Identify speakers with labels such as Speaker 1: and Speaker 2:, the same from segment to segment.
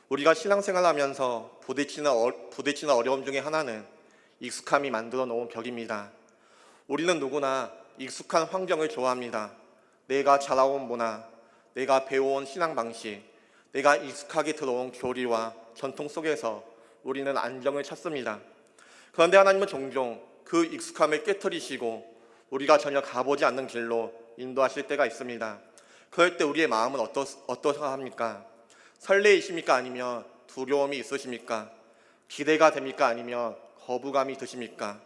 Speaker 1: 우리가 신앙생활하면서 부딪히는 어려움 중에 하나는 익숙함이 만들어 놓은 벽입니다. 우리는 누구나 익숙한 환경을 좋아합니다. 내가 자라온 문화, 내가 배워온 신앙 방식, 내가 익숙하게 들어온 교리와 전통 속에서 우리는 안정을 찾습니다. 그런데 하나님은 종종 그 익숙함을 깨트리시고 우리가 전혀 가보지 않는 길로 인도하실 때가 있습니다. 그럴 때 우리의 마음은 어떠셔야 합니까? 설레이십니까? 아니면 두려움이 있으십니까? 기대가 됩니까? 아니면 거부감이 드십니까?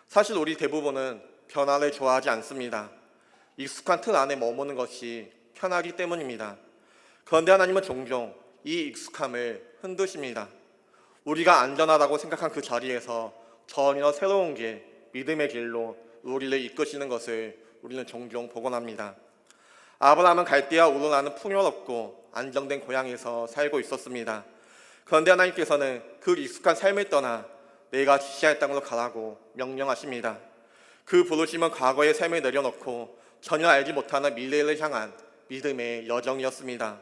Speaker 1: 사실 우리 대부분은 변화를 좋아하지 않습니다. 익숙한 틀 안에 머무는 것이 편하기 때문입니다. 그런데 하나님은 종종 이 익숙함을 흔드십니다. 우리가 안전하다고 생각한 그 자리에서 전혀 새로운 길, 믿음의 길로 우리를 이끄시는 것을 우리는 종종 보곤 합니다. 아브라함은 갈대아 우르 라는 풍요롭고 안정된 고향에서 살고 있었습니다. 그런데 하나님께서는 그 익숙한 삶을 떠나 내가 지시할 땅으로 가라고 명령하십니다. 그 부르심은 과거의 삶을 내려놓고 전혀 알지 못하는 미래를 향한 믿음의 여정이었습니다.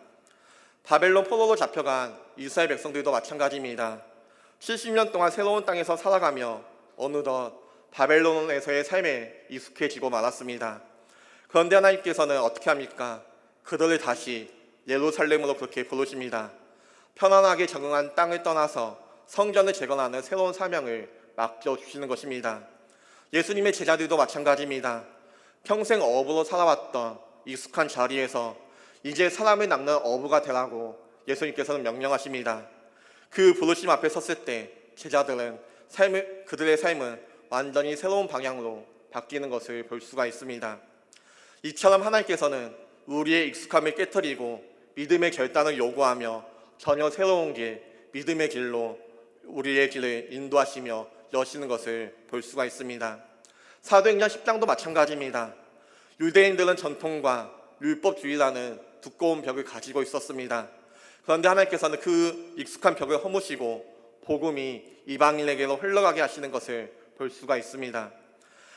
Speaker 1: 바벨론 포로로 잡혀간 이스라엘 백성들도 마찬가지입니다. 70년 동안 새로운 땅에서 살아가며 어느덧 바벨론에서의 삶에 익숙해지고 말았습니다. 그런데 하나님께서는 어떻게 합니까? 그들을 다시 예루살렘으로 그렇게 부르십니다. 편안하게 적응한 땅을 떠나서 성전을 재건하는 새로운 사명을 맡겨주시는 것입니다. 예수님의 제자들도 마찬가지입니다. 평생 어부로 살아왔던 익숙한 자리에서 이제 사람을 낚는 어부가 되라고 예수님께서는 명령하십니다. 그 부르심 앞에 섰을 때 제자들은 그들의 삶은 완전히 새로운 방향으로 바뀌는 것을 볼 수가 있습니다. 이처럼 하나님께서는 우리의 익숙함을 깨트리고 믿음의 결단을 요구하며 전혀 새로운 길, 믿음의 길로 우리의 길을 인도하시며 여시는 것을 볼 수가 있습니다. 사도행전 10장도 마찬가지입니다. 유대인들은 전통과 율법주의라는 두꺼운 벽을 가지고 있었습니다. 그런데 하나님께서는 그 익숙한 벽을 허무시고 복음이 이방인에게로 흘러가게 하시는 것을 볼 수가 있습니다.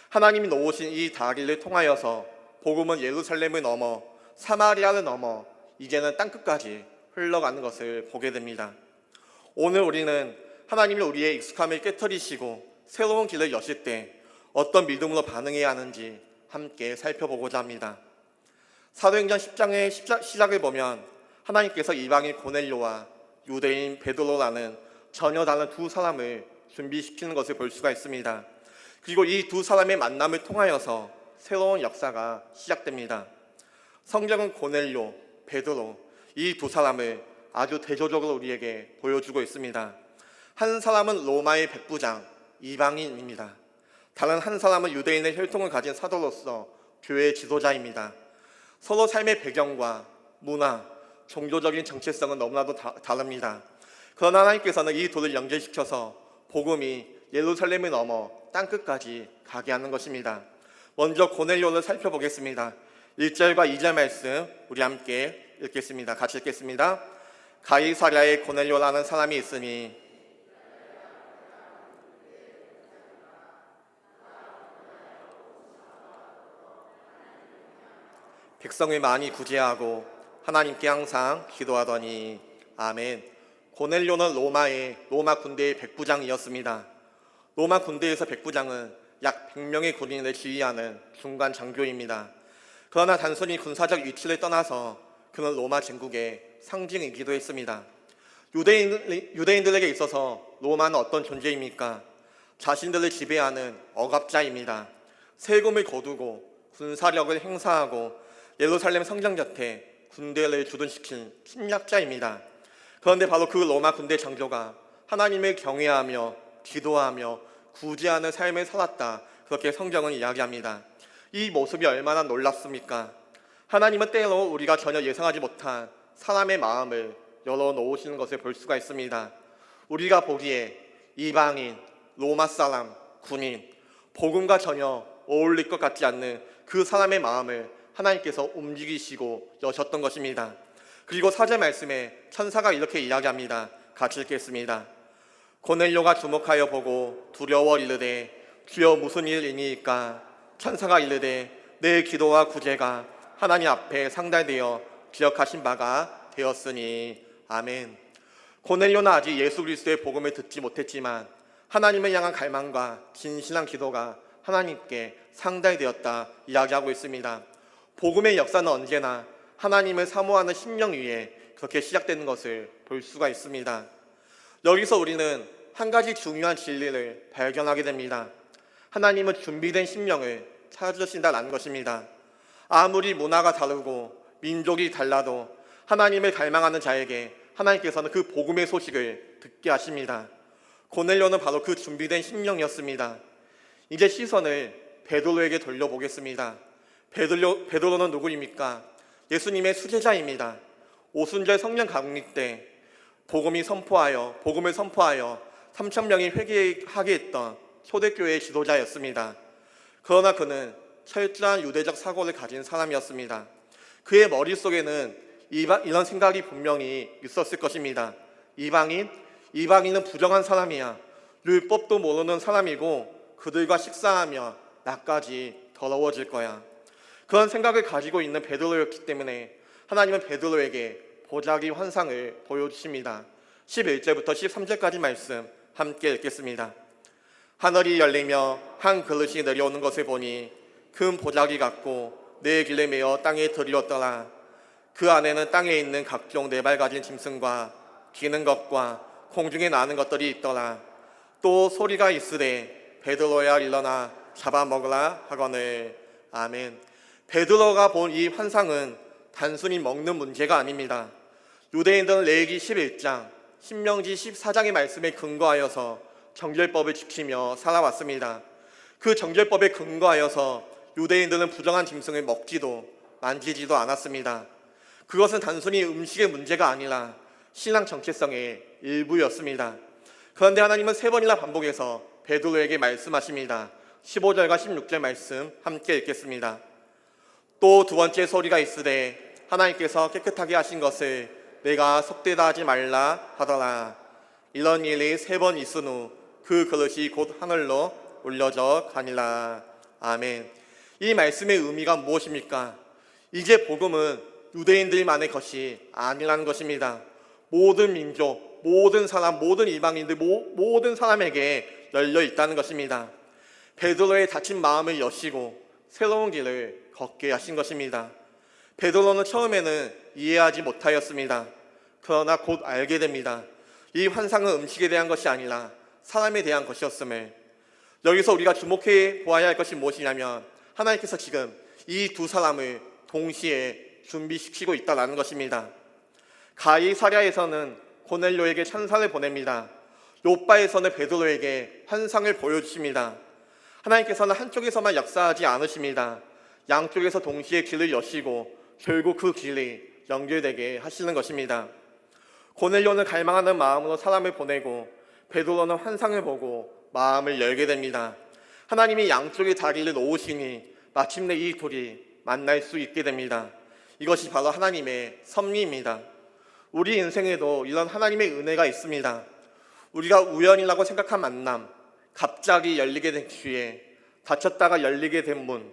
Speaker 1: 하나님이 놓으신 이 다리를 통하여서 복음은 예루살렘을 넘어 사마리아를 넘어 이제는 땅끝까지 흘러가는 것을 보게 됩니다. 오늘 우리는 하나님이 우리의 익숙함을 깨트리시고 새로운 길을 여실 때 어떤 믿음으로 반응해야 하는지 함께 살펴보고자 합니다. 사도행전 10장의 시작을 보면 하나님께서 이방인 고넬료와 유대인 베드로라는 전혀 다른 두 사람을 준비시키는 것을 볼 수가 있습니다. 그리고 이 두 사람의 만남을 통하여서 새로운 역사가 시작됩니다. 성경은 고넬료, 베드로 이 두 사람을 아주 대조적으로 우리에게 보여주고 있습니다. 한 사람은 로마의 백부장, 이방인입니다. 다른 한 사람은 유대인의 혈통을 가진 사도로서 교회의 지도자입니다. 서로 삶의 배경과 문화, 종교적인 정체성은 너무나도 다릅니다. 그러나 하나님께서는 이 둘을 연결시켜서 복음이 예루살렘을 넘어 땅끝까지 가게 하는 것입니다. 먼저 고넬료를 살펴보겠습니다. 1절과 2절 말씀 우리 함께 읽겠습니다. 같이 읽겠습니다. 가이사랴에 고넬료라는 사람이 있으니 백성을 많이 구제하고 하나님께 항상 기도하더니 아멘. 고넬료는 로마 군대의 백부장이었습니다. 로마 군대에서 백부장은 약 100명의 군인을 지휘하는 중간 장교입니다. 그러나 단순히 군사적 위치를 떠나서 그는 로마 제국의 상징이기도 했습니다. 유대인들에게 있어서 로마는 어떤 존재입니까? 자신들을 지배하는 억압자입니다. 세금을 거두고 군사력을 행사하고 예루살렘 성전 곁에 군대를 주둔시킨 침략자입니다. 그런데 바로 그 로마 군대 장교가 하나님을 경외하며 기도하며 구제하는 삶을 살았다. 그렇게 성경은 이야기합니다. 이 모습이 얼마나 놀랍습니까? 하나님은 때로 우리가 전혀 예상하지 못한 사람의 마음을 열어놓으시는 것을 볼 수가 있습니다. 우리가 보기에 이방인, 로마 사람, 군인, 복음과 전혀 어울릴 것 같지 않는 그 사람의 마음을 하나님께서 움직이시고 여셨던 것입니다. 그리고 4절 말씀에 천사가 이렇게 이야기합니다. 같이 읽겠습니다. 고넬료가 주목하여 보고 두려워 이르되 주여 무슨 일이니까? 천사가 이르되 내 기도와 구제가 하나님 앞에 상달되어 기억하신 바가 되었으니 아멘. 고넬료는 아직 예수 그리스도의 복음을 듣지 못했지만 하나님을 향한 갈망과 진실한 기도가 하나님께 상달되었다 이야기하고 있습니다. 복음의 역사는 언제나 하나님을 사모하는 심령 위에 그렇게 시작되는 것을 볼 수가 있습니다. 여기서 우리는 한 가지 중요한 진리를 발견하게 됩니다. 하나님은 준비된 심령을 찾으신다는 것입니다. 아무리 문화가 다르고 민족이 달라도 하나님을 갈망하는 자에게 하나님께서는 그 복음의 소식을 듣게 하십니다. 고넬료는 바로 그 준비된 심령이었습니다. 이제 시선을 베드로에게 돌려보겠습니다. 베드로는 누구입니까? 예수님의 수제자입니다. 오순절 성령 강림 때 복음을 선포하여 3,000명이 회개하게 했던 초대교회의 지도자였습니다. 그러나 그는 철저한 유대적 사고를 가진 사람이었습니다. 그의 머릿속에는 이런 생각이 분명히 있었을 것입니다. 이방인은 부정한 사람이야. 율법도 모르는 사람이고 그들과 식사하며 나까지 더러워질 거야. 그런 생각을 가지고 있는 베드로였기 때문에 하나님은 베드로에게 보자기 환상을 보여주십니다. 11절부터 13절까지 말씀 함께 읽겠습니다. 하늘이 열리며 한 그릇이 내려오는 것을 보니 큰 보자기 같고 네 길에 매어 땅에 들이었더라. 그 안에는 땅에 있는 각종 네 발 가진 짐승과 기는 것과 공중에 나는 것들이 있더라. 또 소리가 있으되 베드로야 일어나 잡아먹으라 하거늘. 아멘. 베드로가 본 이 환상은 단순히 먹는 문제가 아닙니다. 유대인들은 레위기 11장, 신명기 14장의 말씀에 근거하여서 정결법을 지키며 살아왔습니다. 그 정결법에 근거하여서 유대인들은 부정한 짐승을 먹지도 만지지도 않았습니다. 그것은 단순히 음식의 문제가 아니라 신앙 정체성의 일부였습니다. 그런데 하나님은 3번이나 반복해서 베드로에게 말씀하십니다. 15절과 16절 말씀 함께 읽겠습니다. 또 두 번째 소리가 있으되 하나님께서 깨끗하게 하신 것을 내가 속되다 하지 말라 하더라. 이런 일이 3번 있은 후 그 그릇이 곧 하늘로 올려져 가니라. 아멘. 이 말씀의 의미가 무엇입니까? 이제 복음은 유대인들만의 것이 아니라는 것입니다. 모든 민족, 모든 사람, 모든 이방인들, 모든 사람에게 열려 있다는 것입니다. 베드로의 다친 마음을 여시고 새로운 길을 걷게 하신 것입니다. 베드로는 처음에는 이해하지 못하였습니다. 그러나 곧 알게 됩니다. 이 환상은 음식에 대한 것이 아니라 사람에 대한 것이었음을. 여기서 우리가 주목해 보아야 할 것이 무엇이냐면 하나님께서 지금 이 두 사람을 동시에 준비시키고 있다는 것입니다. 가이사랴에서는 고넬료에게 천사를 보냅니다. 요빠에서는 베드로에게 환상을 보여주십니다. 하나님께서는 한쪽에서만 역사하지 않으십니다. 양쪽에서 동시에 길을 여시고 결국 그 길이 연결되게 하시는 것입니다. 고넬료는 갈망하는 마음으로 사람을 보내고 베드로는 환상을 보고 마음을 열게 됩니다. 하나님이 양쪽의 다리를 놓으시니 마침내 이 둘이 만날 수 있게 됩니다. 이것이 바로 하나님의 섭리입니다. 우리 인생에도 이런 하나님의 은혜가 있습니다. 우리가 우연이라고 생각한 만남, 갑자기 열리게 된 기회, 닫혔다가 열리게 된 문,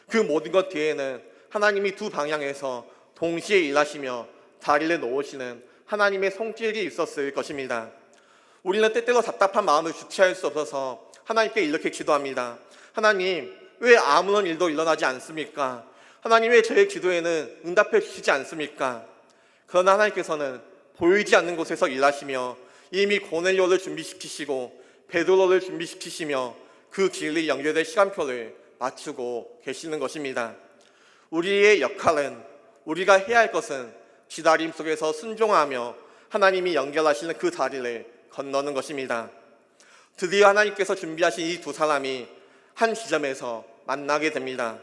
Speaker 1: 그 모든 것 뒤에는 하나님이 두 방향에서 동시에 일하시며 다리를 놓으시는 하나님의 손길이 있었을 것입니다. 우리는 때때로 답답한 마음을 주체할 수 없어서 하나님께 이렇게 기도합니다. 하나님, 왜 아무런 일도 일어나지 않습니까? 하나님, 왜 저의 기도에는 응답해 주시지 않습니까? 그러나 하나님께서는 보이지 않는 곳에서 일하시며 이미 고넬료를 준비시키시고 베드로를 준비시키시며 그 길이 연결될 시간표를 맞추고 계시는 것입니다. 우리의 역할은, 우리가 해야 할 것은 기다림 속에서 순종하며 하나님이 연결하시는 그 다리를 건너는 것입니다. 드디어 하나님께서 준비하신 이 두 사람이 한 지점에서 만나게 됩니다.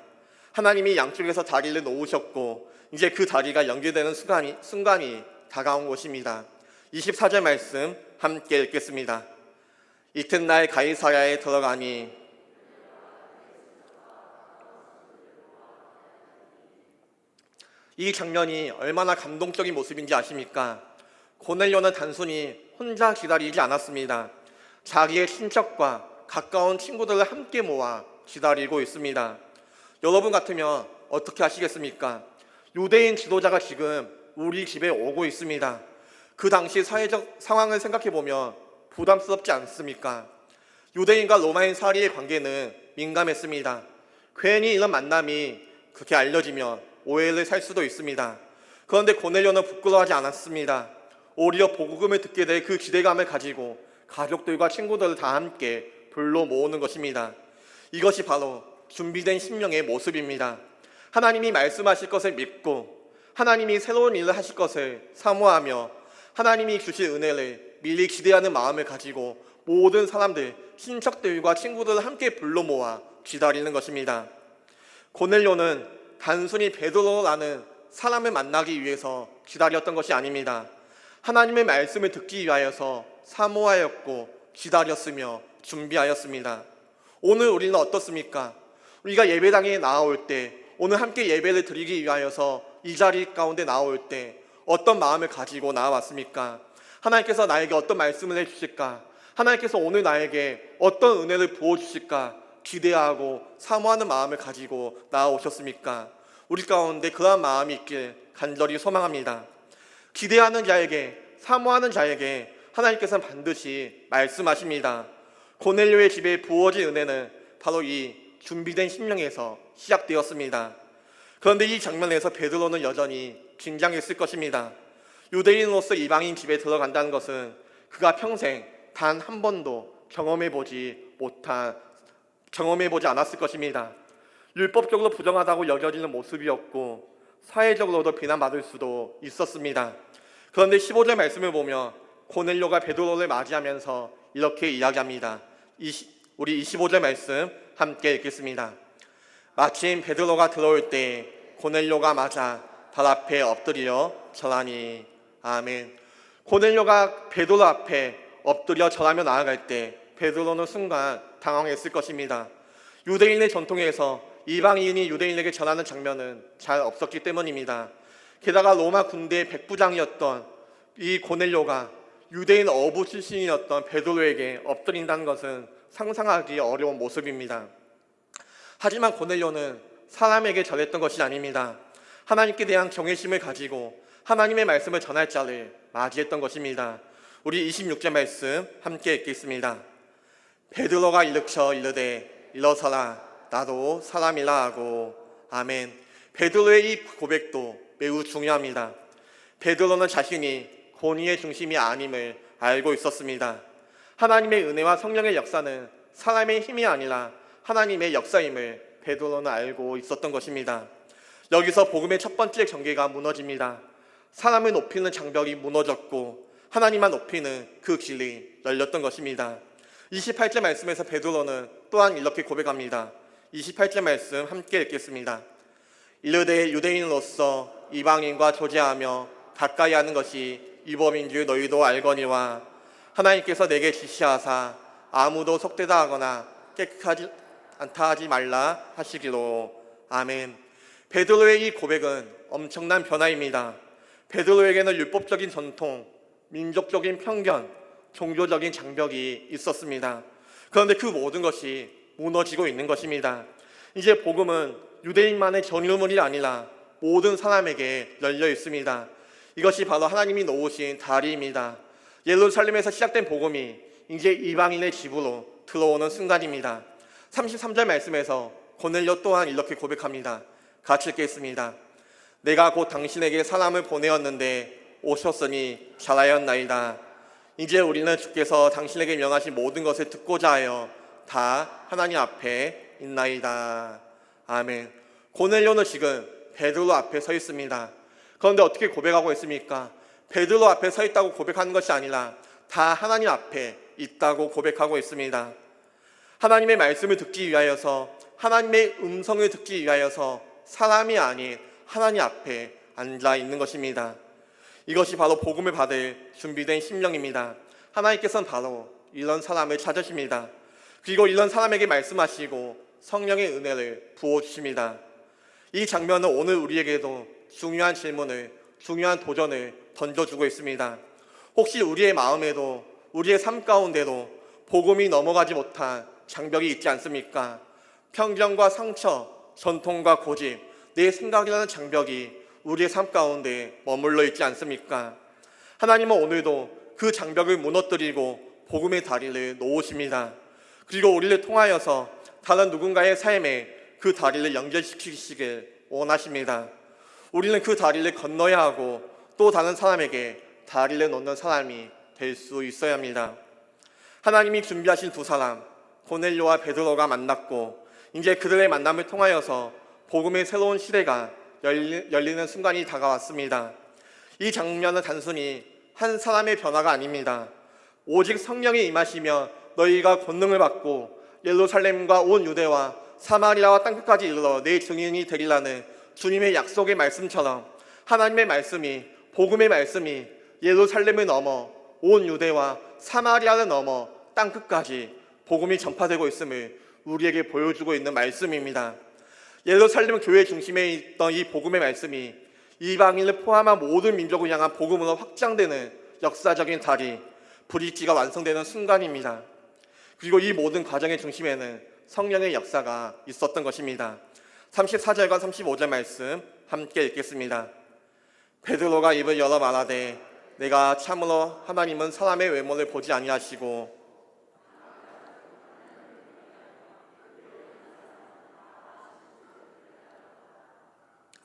Speaker 1: 하나님이 양쪽에서 다리를 놓으셨고 이제 그 다리가 연결되는 순간이 다가온 것입니다. 24절 말씀 함께 읽겠습니다. 이튿날 가이사랴에 들어가니 이 장면이 얼마나 감동적인 모습인지 아십니까? 고넬료는 단순히 혼자 기다리지 않았습니다. 자기의 친척과 가까운 친구들을 함께 모아 기다리고 있습니다. 여러분 같으면 어떻게 하시겠습니까? 유대인 지도자가 지금 우리 집에 오고 있습니다. 그 당시 사회적 상황을 생각해 보면 부담스럽지 않습니까? 유대인과 로마인 사이의 관계는 민감했습니다. 괜히 이런 만남이 그렇게 알려지면 오해를 살 수도 있습니다. 그런데 고넬료는 부끄러워하지 않았습니다. 오히려 복음을 듣게 될 그 기대감을 가지고 가족들과 친구들을 다 함께 불러 모으는 것입니다. 이것이 바로 준비된 심령의 모습입니다. 하나님이 말씀하실 것을 믿고 하나님이 새로운 일을 하실 것을 사모하며 하나님이 주실 은혜를 미리 기대하는 마음을 가지고 모든 사람들, 친척들과 친구들을 함께 불러 모아 기다리는 것입니다. 고넬료는 단순히 베드로라는 사람을 만나기 위해서 기다렸던 것이 아닙니다. 하나님의 말씀을 듣기 위하여서 사모하였고 기다렸으며 준비하였습니다. 오늘 우리는 어떻습니까? 우리가 예배당에 나올 때, 오늘 함께 예배를 드리기 위하여서 이 자리 가운데 나올 때 어떤 마음을 가지고 나왔습니까? 하나님께서 나에게 어떤 말씀을 해주실까? 하나님께서 오늘 나에게 어떤 은혜를 부어주실까? 기대하고 사모하는 마음을 가지고 나오셨습니까? 우리 가운데 그러한 마음이 있길 간절히 소망합니다. 기대하는 자에게, 사모하는 자에게 하나님께서는 반드시 말씀하십니다. 고넬료의 집에 부어진 은혜는 바로 이 준비된 심령에서 시작되었습니다. 그런데 이 장면에서 베드로는 여전히 긴장했을 것입니다. 유대인으로서 이방인 집에 들어간다는 것은 그가 평생 단 한 번도 경험해보지 않았을 것입니다. 율법적으로 부정하다고 여겨지는 모습이었고 사회적으로도 비난받을 수도 있었습니다. 그런데 15절 말씀을 보면 고넬료가 베드로를 맞이하면서 이렇게 이야기합니다. 우리 25절 말씀 함께 읽겠습니다. 마침 베드로가 들어올 때 고넬료가 맞아 발 앞에 엎드려 절하니. 아멘. 고넬료가 베드로 앞에 엎드려 절하며 나아갈 때 베드로는 순간 당황했을 것입니다. 유대인의 전통에서 이방인이 유대인에게 전하는 장면은 잘 없었기 때문입니다. 게다가 로마 군대의 백부장이었던 이 고넬료가 유대인 어부 출신이었던 베드로에게 엎드린다는 것은 상상하기 어려운 모습입니다. 하지만 고넬료는 사람에게 절했던 것이 아닙니다. 하나님께 대한 경외심을 가지고 하나님의 말씀을 전할 자를 맞이했던 것입니다. 우리 26절 말씀 함께 읽겠습니다. 베드로가 일으켜 이르되 일어서라, 나도 사람이라 하고. 아멘. 베드로의 이 고백도 매우 중요합니다. 베드로는 자신이 권위의 중심이 아님을 알고 있었습니다. 하나님의 은혜와 성령의 역사는 사람의 힘이 아니라 하나님의 역사임을 베드로는 알고 있었던 것입니다. 여기서 복음의 첫 번째 경계가 무너집니다. 사람을 높이는 장벽이 무너졌고 하나님만 높이는 그 길이 열렸던 것입니다. 28절 말씀에서 베드로는 또한 이렇게 고백합니다. 28절 말씀 함께 읽겠습니다. 이르되 유대인으로서 이방인과 교제하며 가까이 하는 것이 위법인 줄 너희도 알거니와 하나님께서 내게 지시하사 아무도 속되다 하거나 깨끗하지 않다 하지 말라 하시기로. 아멘. 베드로의 이 고백은 엄청난 변화입니다. 베드로에게는 율법적인 전통, 민족적인 편견, 종교적인 장벽이 있었습니다. 그런데 그 모든 것이 무너지고 있는 것입니다. 이제 복음은 유대인만의 전유물이 아니라 모든 사람에게 열려 있습니다. 이것이 바로 하나님이 놓으신 다리입니다. 예루살렘에서 시작된 복음이 이제 이방인의 집으로 들어오는 순간입니다. 33절 말씀에서 고넬료 또한 이렇게 고백합니다. 같이 읽겠습니다. 내가 곧 당신에게 사람을 보내었는데 오셨으니 잘하였나이다. 이제 우리는 주께서 당신에게 명하신 모든 것을 듣고자 하여 다 하나님 앞에 있나이다. 아멘. 고넬료는 지금 베드로 앞에 서 있습니다. 그런데 어떻게 고백하고 있습니까? 베드로 앞에 서 있다고 고백하는 것이 아니라 다 하나님 앞에 있다고 고백하고 있습니다. 하나님의 말씀을 듣기 위하여서, 하나님의 음성을 듣기 위하여서 사람이 아닌 하나님 앞에 앉아 있는 것입니다. 이것이 바로 복음을 받을 준비된 심령입니다. 하나님께서는 바로 이런 사람을 찾으십니다. 그리고 이런 사람에게 말씀하시고 성령의 은혜를 부어주십니다. 이 장면은 오늘 우리에게도 중요한 질문을, 중요한 도전을 던져주고 있습니다. 혹시 우리의 마음에도, 우리의 삶 가운데도 복음이 넘어가지 못한 장벽이 있지 않습니까? 편견과 상처, 전통과 고집, 내 생각이라는 장벽이 우리의 삶 가운데 머물러 있지 않습니까? 하나님은 오늘도 그 장벽을 무너뜨리고 복음의 다리를 놓으십니다. 그리고 우리를 통하여서 다른 누군가의 삶에 그 다리를 연결시키시길 원하십니다. 우리는 그 다리를 건너야 하고 또 다른 사람에게 다리를 놓는 사람이 될 수 있어야 합니다. 하나님이 준비하신 두 사람, 고넬료와 베드로가 만났고 이제 그들의 만남을 통하여서 복음의 새로운 시대가 열리는 순간이 다가왔습니다. 이 장면은 단순히 한 사람의 변화가 아닙니다. 오직 성령이 임하시며 너희가 권능을 받고 예루살렘과 온 유대와 사마리아와 땅끝까지 이르러 내 증인이 되리라는 주님의 약속의 말씀처럼 하나님의 말씀이, 복음의 말씀이 예루살렘을 넘어 온 유대와 사마리아를 넘어 땅끝까지 복음이 전파되고 있음을 우리에게 보여주고 있는 말씀입니다. 예루살렘 교회 중심에 있던 이 복음의 말씀이 이방인을 포함한 모든 민족을 향한 복음으로 확장되는 역사적인 다리, 브릿지가 완성되는 순간입니다. 그리고 이 모든 과정의 중심에는 성령의 역사가 있었던 것입니다. 34절과 35절 말씀 함께 읽겠습니다. 베드로가 입을 열어 말하되 내가 참으로 하나님은 사람의 외모를 보지 아니하시고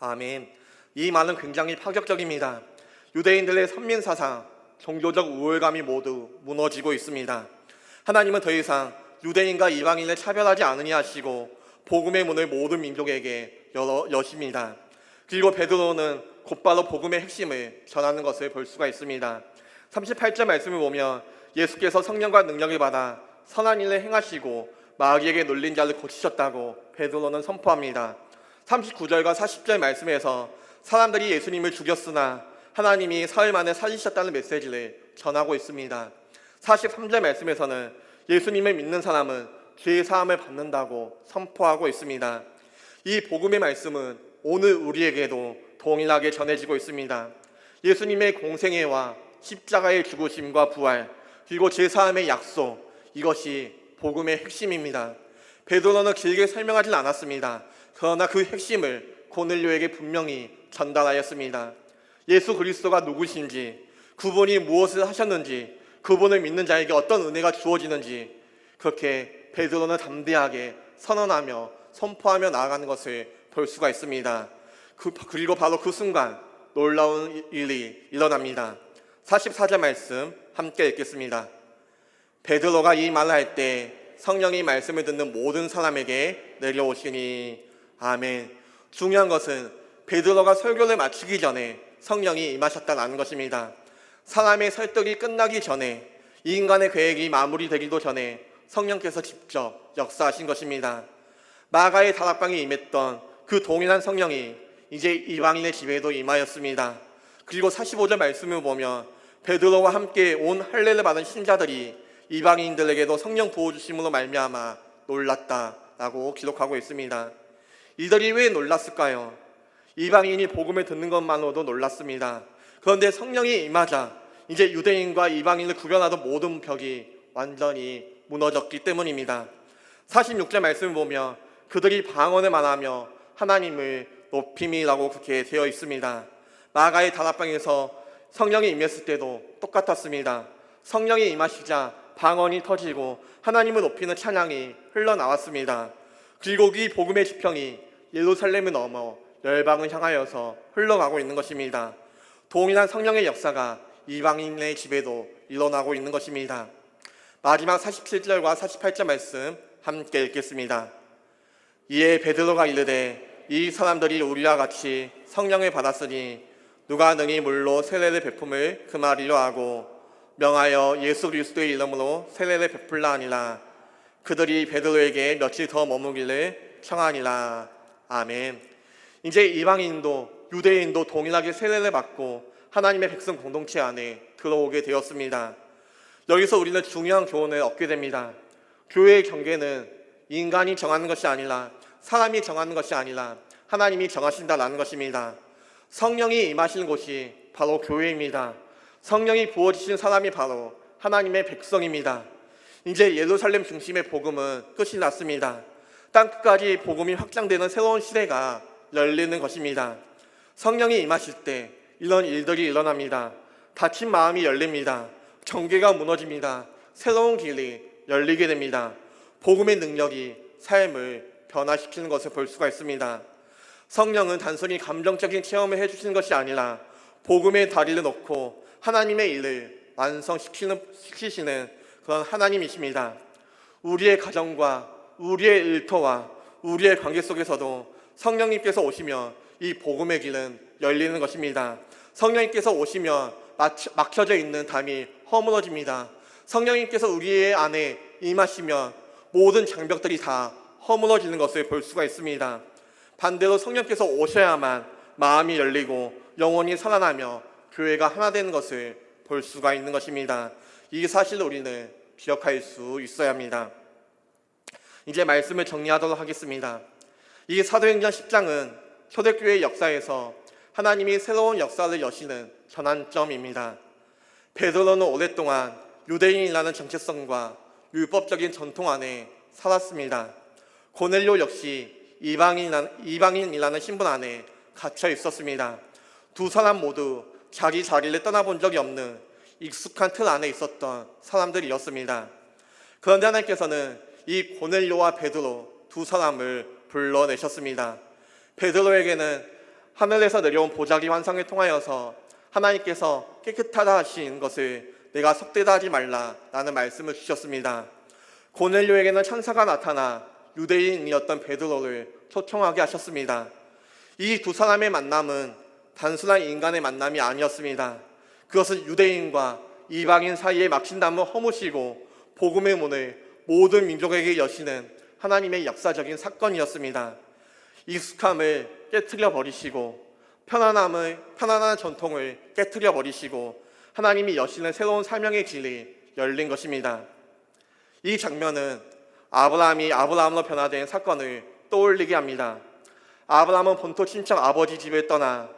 Speaker 1: 아멘. 이 말은 굉장히 파격적입니다. 유대인들의 선민사상, 종교적 우월감이 모두 무너지고 있습니다. 하나님은 더 이상 유대인과 이방인을 차별하지 않으냐 하시고 복음의 문을 모든 민족에게 여십니다. 그리고 베드로는 곧바로 복음의 핵심을 전하는 것을 볼 수가 있습니다. 38절 말씀을 보면 예수께서 성령과 능력을 받아 선한 일을 행하시고 마귀에게 놀린 자를 고치셨다고 베드로는 선포합니다. 39절과 40절 말씀에서 사람들이 예수님을 죽였으나 하나님이 사흘 만에 살리셨다는 메시지를 전하고 있습니다. 43절 말씀에서는 예수님을 믿는 사람은 죄의 사함을 받는다고 선포하고 있습니다. 이 복음의 말씀은 오늘 우리에게도 동일하게 전해지고 있습니다. 예수님의 공생애와 십자가의 죽으심과 부활, 그리고 죄 사함의 약속, 이것이 복음의 핵심입니다. 베드로는 길게 설명하진 않았습니다. 그러나 그 핵심을 고넬료에게 분명히 전달하였습니다. 예수 그리스도가 누구신지, 그분이 무엇을 하셨는지, 그분을 믿는 자에게 어떤 은혜가 주어지는지 그렇게 베드로는 담대하게 선언하며 선포하며 나아가는 것을 볼 수가 있습니다. 그리고 바로 그 순간 놀라운 일이 일어납니다. 44절 말씀 함께 읽겠습니다. 베드로가 이 말을 할 때 성령이 말씀을 듣는 모든 사람에게 내려오시니 아멘. 중요한 것은 베드로가 설교를 마치기 전에 성령이 임하셨다는 것입니다. 사람의 설득이 끝나기 전에, 이 인간의 계획이 마무리되기도 전에 성령께서 직접 역사하신 것입니다. 마가의 다락방에 임했던 그 동일한 성령이 이제 이방인의 집에도 임하였습니다. 그리고 45절 말씀을 보면 베드로와 함께 온 할례를 받은 신자들이 이방인들에게도 성령 부어주심으로 말미암아 놀랐다라고 기록하고 있습니다. 이들이 왜 놀랐을까요? 이방인이 복음을 듣는 것만으로도 놀랐습니다. 그런데 성령이 임하자 이제 유대인과 이방인을 구별하던 모든 벽이 완전히 무너졌기 때문입니다. 46절 말씀을 보면 그들이 방언을 말하며 하나님을 높임이라고 그렇게 되어 있습니다. 마가의 다락방에서 성령이 임했을 때도 똑같았습니다. 성령이 임하시자 방언이 터지고 하나님을 높이는 찬양이 흘러나왔습니다. 그리고 이 복음의 지평이 예루살렘을 넘어 열방을 향하여서 흘러가고 있는 것입니다. 동일한 성령의 역사가 이방인의 집에도 일어나고 있는 것입니다. 마지막 47절과 48절 말씀 함께 읽겠습니다. 이에 베드로가 이르되 이 사람들이 우리와 같이 성령을 받았으니 누가 능히 물로 세례를 베품을 금하리려 하고 명하여 예수 그리스도의 이름으로 세례를 베풀라 하니라. 그들이 베드로에게 며칠 더 머무기를 청하니라. 아멘. 이제 이방인도 유대인도 동일하게 세례를 받고 하나님의 백성 공동체 안에 들어오게 되었습니다. 여기서 우리는 중요한 교훈을 얻게 됩니다. 교회의 경계는 인간이 정하는 것이 아니라, 사람이 정하는 것이 아니라 하나님이 정하신다라는 것입니다. 성령이 임하시는 곳이 바로 교회입니다. 성령이 부어주신 사람이 바로 하나님의 백성입니다. 이제 예루살렘 중심의 복음은 끝이 났습니다. 땅끝까지 복음이 확장되는 새로운 시대가 열리는 것입니다. 성령이 임하실 때 이런 일들이 일어납니다. 닫힌 마음이 열립니다. 경계가 무너집니다. 새로운 길이 열리게 됩니다. 복음의 능력이 삶을 변화시키는 것을 볼 수가 있습니다. 성령은 단순히 감정적인 체험을 해주시는 것이 아니라 복음의 다리를 놓고 하나님의 일을 완성시키시는 그런 하나님이십니다. 우리의 가정과 우리의 일터와 우리의 관계 속에서도 성령님께서 오시면 이 복음의 길은 열리는 것입니다. 성령님께서 오시면 막혀져 있는 담이 허물어집니다. 성령님께서 우리의 안에 임하시면 모든 장벽들이 다 허물어지는 것을 볼 수가 있습니다. 반대로 성령께서 오셔야만 마음이 열리고 영혼이 살아나며 교회가 하나 되는 것을 볼 수가 있는 것입니다. 이 사실을 우리는 기억할 수 있어야 합니다. 이제 말씀을 정리하도록 하겠습니다. 이 사도행전 10장은 초대교회의 역사에서 하나님이 새로운 역사를 여시는 전환점입니다. 베드로는 오랫동안 유대인이라는 정체성과 율법적인 전통 안에 살았습니다. 고넬료 역시 이방인이라는 신분 안에 갇혀 있었습니다. 두 사람 모두 자기 자리를 떠나본 적이 없는 익숙한 틀 안에 있었던 사람들이었습니다. 그런데 하나님께서는 이 고넬료와 베드로 두 사람을 불러내셨습니다. 베드로에게는 하늘에서 내려온 보자기 환상을 통하여서 하나님께서 깨끗하다 하신 것을 내가 속되다 하지 말라라는 말씀을 주셨습니다. 고넬료에게는 천사가 나타나 유대인이었던 베드로를 초청하게 하셨습니다. 이 두 사람의 만남은 단순한 인간의 만남이 아니었습니다. 그것은 유대인과 이방인 사이에 막힌 담을 허무시고 복음의 문을 모든 민족에게 여시는 하나님의 역사적인 사건이었습니다. 익숙함을 깨트려 버리시고 편안한 전통을 깨트려 버리시고 하나님이 여시는 새로운 사명의 길이 열린 것입니다. 이 장면은 아브라함이 아브라함으로 변화된 사건을 떠올리게 합니다. 아브라함은 본토 친척 아버지 집을 떠나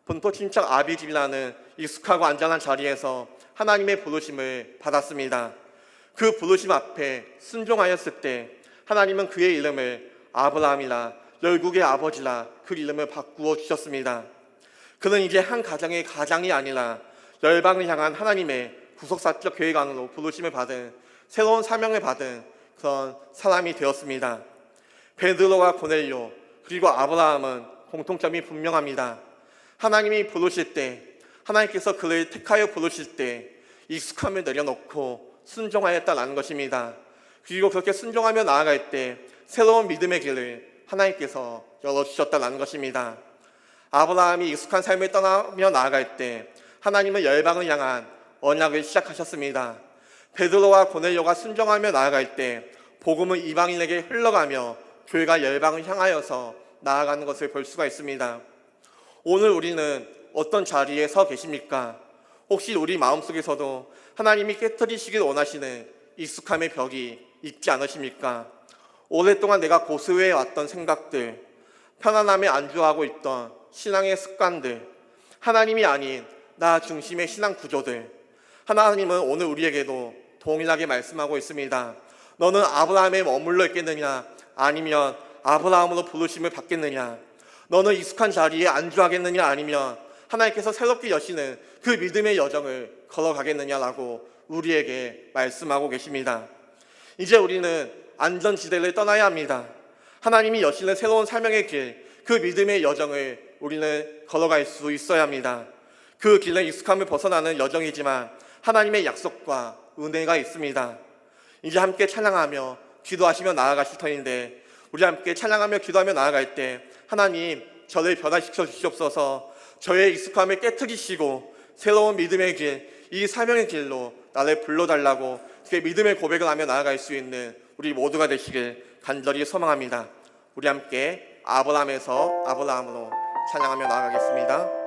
Speaker 1: 본토 친척 아비 집이라는 익숙하고 안전한 자리에서 하나님의 부르심을 받았습니다. 그 부르심 앞에 순종하였을 때 하나님은 그의 이름을 아브라함이라 열국의 아버지라 그 이름을 바꾸어 주셨습니다. 그는 이제 한 가정의 가장이 아니라 열방을 향한 하나님의 구속사적 계획 안으로 부르심을 받은 새로운 사명을 받은 그런 사람이 되었습니다. 베드로와 고넬료 그리고 아브라함은 공통점이 분명합니다. 하나님이 부르실 때, 하나님께서 그를 택하여 부르실 때 익숙함을 내려놓고 순종하였다라는 것입니다. 그리고 그렇게 순종하며 나아갈 때 새로운 믿음의 길을 하나님께서 열어주셨다라는 것입니다. 아브라함이 익숙한 삶을 떠나며 나아갈 때 하나님은 열방을 향한 언약을 시작하셨습니다. 베드로와 고넬료가 순종하며 나아갈 때 복음은 이방인에게 흘러가며 교회가 열방을 향하여서 나아가는 것을 볼 수가 있습니다. 오늘 우리는 어떤 자리에 서 계십니까? 혹시 우리 마음속에서도 하나님이 깨트리시길 원하시는 익숙함의 벽이 있지 않으십니까? 오랫동안 내가 고수해 왔던 생각들, 편안함에 안주하고 있던 신앙의 습관들, 하나님이 아닌 나 중심의 신앙 구조들, 하나님은 오늘 우리에게도 동일하게 말씀하고 있습니다. 너는 아브라함에 머물러 있겠느냐? 아니면 아브라함으로 부르심을 받겠느냐? 너는 익숙한 자리에 안주하겠느냐? 아니면 하나님께서 새롭게 여시는 그 믿음의 여정을 걸어가겠느냐라고 우리에게 말씀하고 계십니다. 이제 우리는 안전지대를 떠나야 합니다. 하나님이 여시는 새로운 사명의 길, 그 믿음의 여정을 우리는 걸어갈 수 있어야 합니다. 그 길은 익숙함을 벗어나는 여정이지만 하나님의 약속과 은혜가 있습니다. 이제 함께 찬양하며 기도하시며 나아가실 터인데 우리 함께 찬양하며 기도하며 나아갈 때 하나님 저를 변화시켜 주시옵소서. 저의 익숙함을 깨트리시고 새로운 믿음의 길, 이 사명의 길로 나를 불러달라고 그 믿음의 고백을 하며 나아갈 수 있는 우리 모두가 되시길 간절히 소망합니다. 우리 함께 아브라함에서 아브라함으로 찬양하며 나아가겠습니다.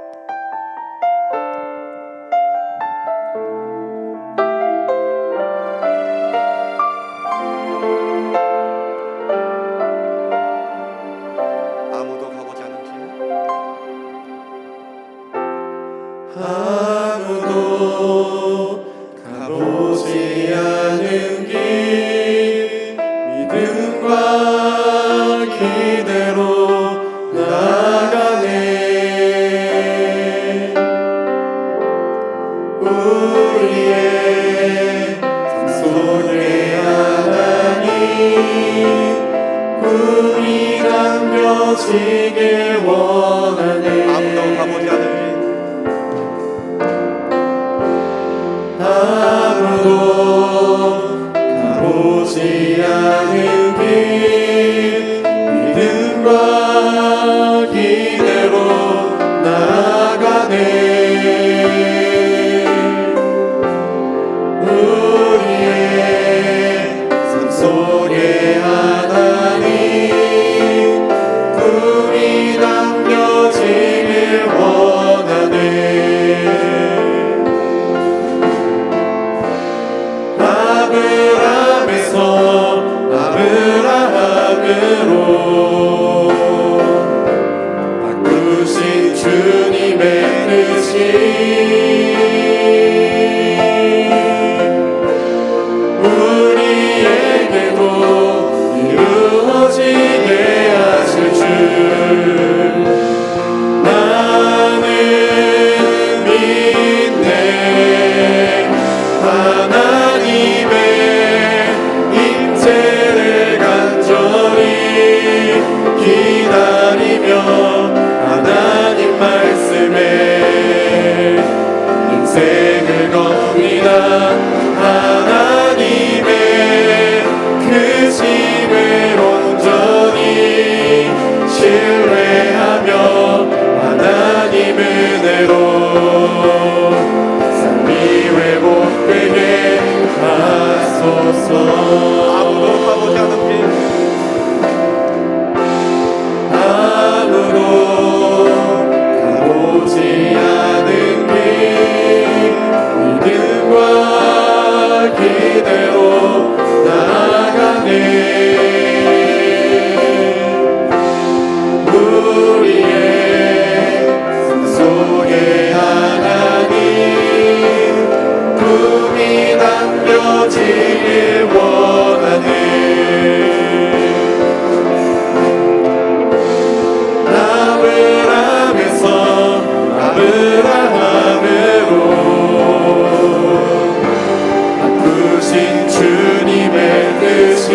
Speaker 1: 아무도 가보지 않은 길,
Speaker 2: 아무도 가보지 않은 길, 믿음과 기대로 나아가네. 남겨지길 원하네.
Speaker 1: 아무도 가보지 않은
Speaker 2: 아무도 가보지 않은 길 믿음과 기대로 나아가네. 우리의 삶 속에 하나님 꿈이 남겨지길 원하네. 아브라함에서 아브라함으로 바꾸신 주님의 뜻이 우리에게도 이루어지게 하실 줄 나는 믿네. 하나님의 임재를 간절히 기다리며 하나님 말씀에 인생을 겁니다. 하나님의 크심을 온전히 신뢰하며 하나님 은혜로 삶이 회복되게 하소서.
Speaker 1: 아무도 가보지 않은 길
Speaker 2: 아무도 가보지 않은 길 믿음과 기대로 나아가네. 우리의 삶 속에 하나님 꿈이 남겨지길 원하네. 아브라함에서 아브라함으로 바꾸신 주님의 뜻이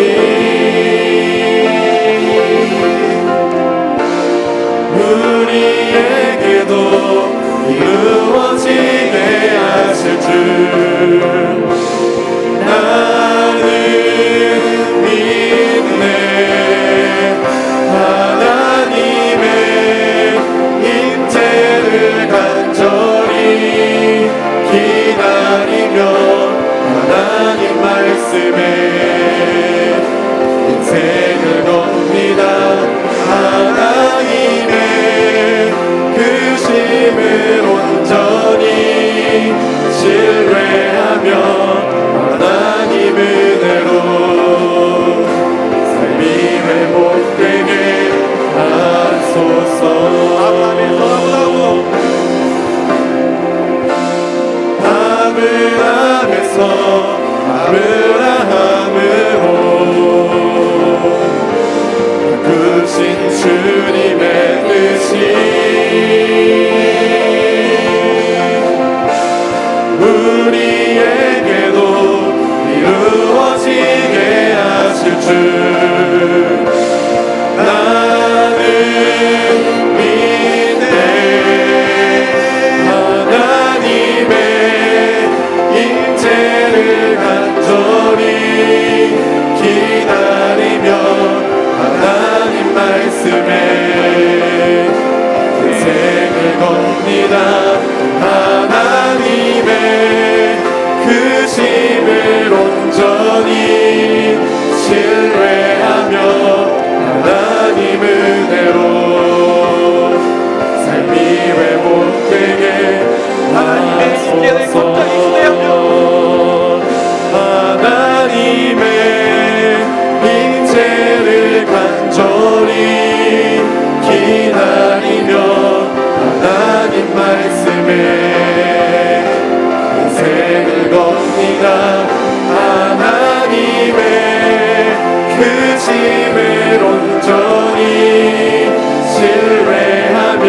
Speaker 2: 우리에게도 이루어지게 하실 줄 나는 믿네. 하나님의 임재를 간절히 기다리며 하나님 말씀에 인생을 겁니다. 하나님의 크심을 온전히 신뢰하며 하나님 은혜로 삶이 회복되게 하소서. 아브라함에서 아브라함으로 바꾸신 주님의 뜻이 우리에게도 이루어지게 하실 줄 나는 믿네. 하나님의 임재를 간절히 기다리며 하나님 말씀에 인생을 겁니다. 하나님의 크심을 온전히 신뢰하며 하나님 은혜로 삶이 회복되게
Speaker 1: 하나님의 임재를
Speaker 2: 하소서.
Speaker 1: 간절히 신뢰하며
Speaker 2: 하나님의 임재를 간절히 기다리며 하나님 말씀에 인생을 겁니다. 하나님의 크심을 온전히 신뢰하며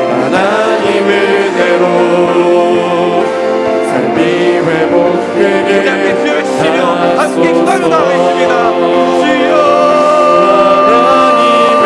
Speaker 2: 하나님 은혜로 삶이 회복되게
Speaker 1: 우리 함께 주여 외치시며 함께 기도하며
Speaker 2: 하소서.
Speaker 1: 나가겠습니다. 주여
Speaker 2: 하나님의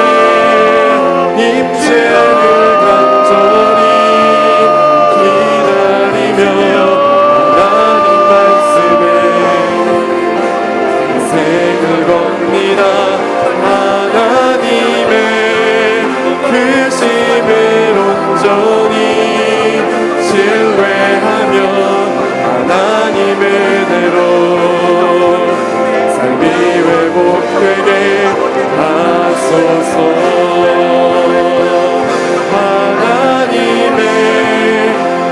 Speaker 2: 하나님의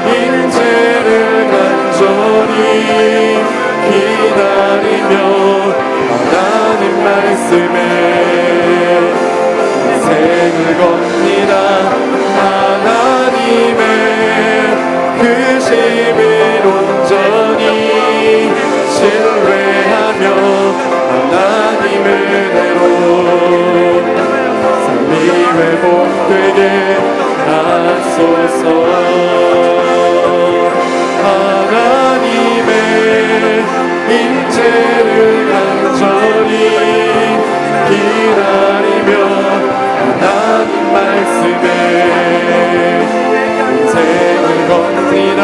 Speaker 2: 인재를 간절히 기다리며 하나님 말씀에 인생을 겁니다. 하나님의 그 심을 온전히 신뢰하며 하나님을 대로 삶이 회복되게 하소서. 하나님의 인재를 간절히 기다리며 하나님 말씀에 인생을 겁니다.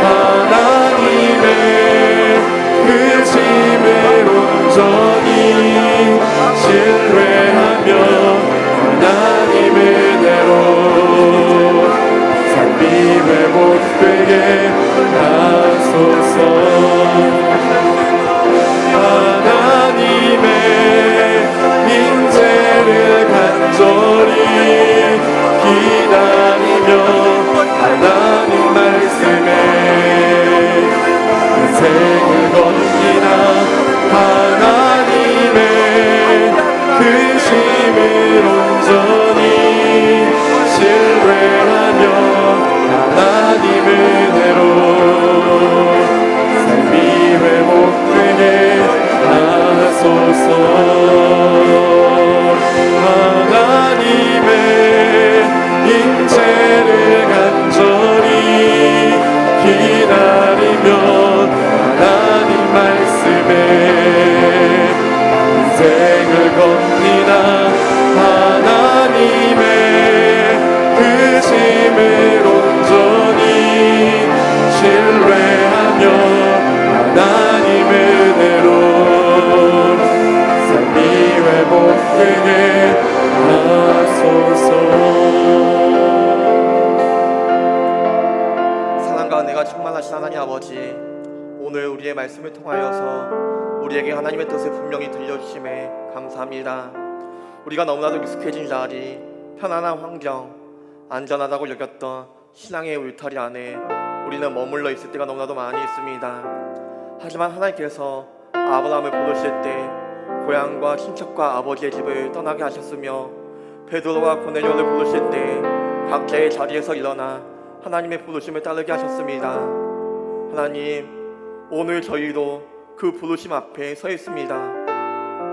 Speaker 2: 하나님의 그 심을 온전히 신뢰하며 하나님의 대로 삶이 회복되게 하소서. 하나님의 인재를 간절히 기다리며 하나님 말씀에 인생을 겁니다. 하나님의 그 심을 온전히 신뢰하며 하나님을 대로 삶이 회복되게 하소서. 하나님의 인재를 간절히 기다리며 하나님 말씀에 인생을 겁니다. 하나님의 그 심을 온전히 신뢰하며 하나님의 대로 삶이 회복되게 하소서.
Speaker 1: 사랑과 은혜가 충만하신 하나님 아버지, 오늘 우리의 말씀을 통하여서 우리에게 하나님의 뜻을 분명히 들려주심에 감사합니다. 우리가 너무나도 익숙해진 자리, 편안한 환경, 안전하다고 여겼던 신앙의 울타리 안에 우리는 머물러 있을 때가 너무나도 많이 있습니다. 하지만 하나님께서 아브라함을 부르실 때 고향과 친척과 아버지의 집을 떠나게 하셨으며, 베드로와 고넬료를 부르실 때 각자의 자리에서 일어나 하나님의 부르심을 따르게 하셨습니다. 하나님, 오늘 저희도 그 부르심 앞에 서 있습니다.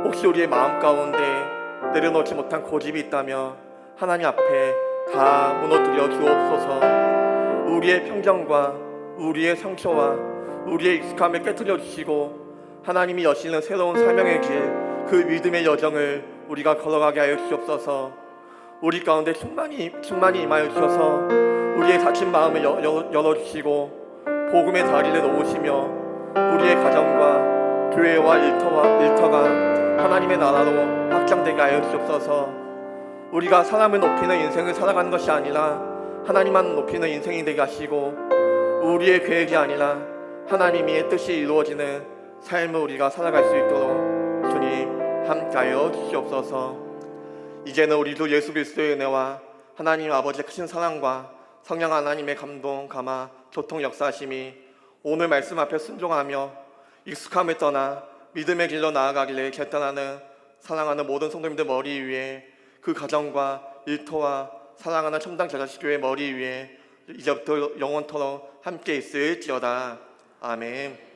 Speaker 1: 혹시 우리의 마음 가운데 내려놓지 못한 고집이 있다면 하나님 앞에 다 무너뜨려 주옵소서. 우리의 편견과 우리의 상처와 우리의 익숙함을 깨트려 주시고 하나님이 여시는 새로운 사명의 길, 그 믿음의 여정을 우리가 걸어가게 하여 주옵소서. 우리 가운데 충만히 임하여 주셔서 우리의 닫힌 마음을 열어주시고 복음의 자리를 놓으시며 우리의 가정과 교회와 일터가 하나님의 나라로 확장되게 하여 주옵소서. 우리가 사람을 높이는 인생을 살아가는 것이 아니라 하나님만 높이는 인생이 되게 하시고, 우리의 계획이 아니라 하나님의 뜻이 이루어지는 삶을 우리가 살아갈 수 있도록 주님 함께하여 주시옵소서. 이제는 우리도 예수 그리스도의 은혜와 하나님 아버지의 크신 사랑과 성령 하나님의 감동, 감화, 교통 역사하심이 오늘 말씀 앞에 순종하며 익숙함을 떠나 믿음의 길로 나아가기를 결단하는 사랑하는 모든 성도님들 머리 위에, 그 가정과 일터와 사랑하는 첨단 제자식교회 머리 위에 이제부터 영원토록 함께 있을지어다. 아멘.